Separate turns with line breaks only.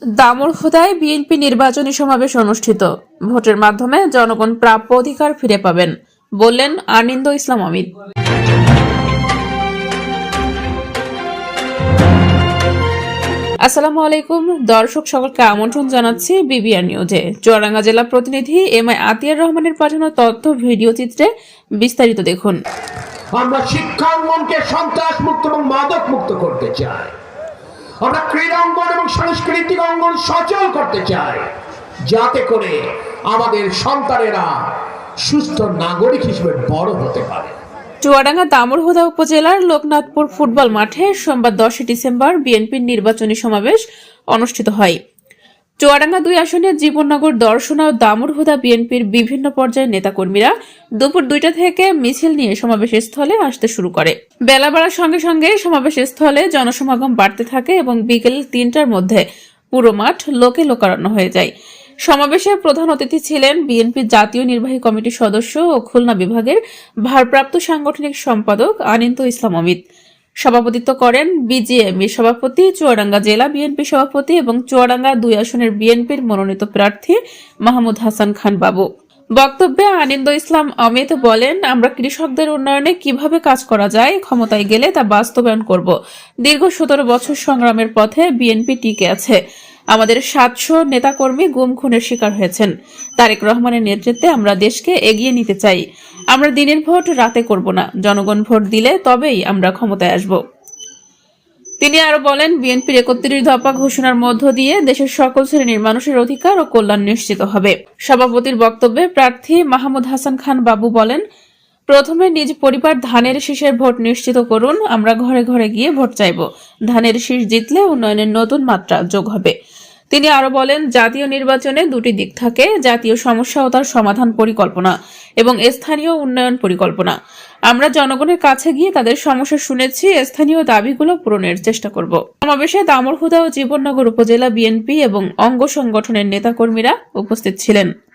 দামুড়হুদায় BNP নির্বাচনী সমাবেশ অনুষ্ঠিত। ভোটের মাধ্যমে জনগণ প্রাপ্য অধিকার ফিরে পাবেন, বললেন আনিন্দ ইসলাম অমিত। আসসালামু আলাইকুম দর্শক, সকলকে আমন্ত্রণ জানাচ্ছি বিবিআর নিউজে। চুয়াডাঙ্গা জেলা প্রতিনিধি এম আই আতিয়ার রহমানের পাঠানো তথ্য ভিডিও চিত্রে বিস্তারিত দেখুন।
আমরা শিক্ষাঙ্গনকে সন্ত্রাস মুক্ত এবং মাদক মুক্ত করতে চাই। আমরা ক্রীড়া অঙ্গন এবং সাংস্কৃতিক অঙ্গন সচল করতে চাই, যাতে করে আমাদের সন্তানেরা সুস্থ নাগরিক হিসেবে বড় হতে পারে।
চুয়াডাঙ্গা দামুড়হুদা উপজেলার লোকনাথপুর ফুটবল মাঠে সোমবার 10 ডিসেম্বর বিএনপির নির্বাচনী সমাবেশ অনুষ্ঠিত হয়। চুয়াডাঙ্গা 2 আসনে জীবননগর, দর্শনা ও দামুড়হুদা বিএনপির বিভিন্ন পর্যায়ের নেতাকর্মীরা দুপুর 2টা থেকে মিছিল নিয়ে সমাবেশ স্থলে আসতে শুরু করে। বেলা বাড়ার সঙ্গে সঙ্গে সমাবেশ স্থলে জনসমাগম বাড়তে থাকে এবং বিকেল 3টার মধ্যে পুরো মাঠ লোকে লোকারণ্য হয়ে যায়। সমাবেশে প্রধান অতিথি ছিলেন বিএনপির জাতীয় নির্বাহী কমিটির সদস্য ও খুলনা বিভাগের ভারপ্রাপ্ত সাংগঠনিক সম্পাদক আনিন্দ ইসলাম অমিত। সভাপতিত্ব করেন বিজিএমইর সভাপতি, চুয়াডাঙ্গা জেলা বিএনপি সভাপতি এবং চুয়াডাঙ্গা 2 আসনের বিএনপির মনোনীত প্রার্থী মাহমুদ হাসান খান বাবু। বক্তব্যে আনিন্দ ইসলাম অমিত বলেন, আমরা কৃষকদের উন্নয়নে কিভাবে কাজ করা যায়, ক্ষমতায় গেলে তা বাস্তবায়ন করব। দীর্ঘ 17 বছর সংগ্রামের পথে বিএনপি টিকে আছে। আমাদের 700 নেতাকর্মী গুম খুনের শিকার হয়েছেন। তারেক রহমানের নেতৃত্বে আমরা দেশকে এগিয়ে নিতে চাই। আমরা দিনের ভোট রাতে করব না, জনগণ ভোট দিলে তবেই আমরা ক্ষমতায় আসব। তিনি আরো বলেন, বিএনপির 31 দফা ঘোষণার মধ্য দিয়ে দেশের সকল শ্রেণীর মানুষের অধিকার ও কল্যাণ নিশ্চিত হবে। সভাপতির বক্তব্যে প্রার্থী মাহমুদ হাসান খান বাবু বলেন, প্রথমে নিজ পরিবার ধানের শীষের ভোট নিশ্চিত করুন। আমরা ঘরে ঘরে গিয়ে ভোট চাইব। ধানের শীষ জিতলে উন্নয়নের নতুন মাত্রা যোগ হবে। তিনি আরো বলেন, জাতীয় নির্বাচনে 2টি দিক থাকে, জাতীয় সমস্যা ও তার সমাধান পরিকল্পনা এবং স্থানীয় উন্নয়ন পরিকল্পনা। আমরা জনগণের কাছে গিয়ে তাদের সমস্যা শুনেছি, স্থানীয় দাবিগুলো পূরণের চেষ্টা করব। সমাবেশে দামুড়হুদা ও জীবননগর উপজেলা বিএনপি এবং অঙ্গ সংগঠনের নেতাকর্মীরা উপস্থিত ছিলেন।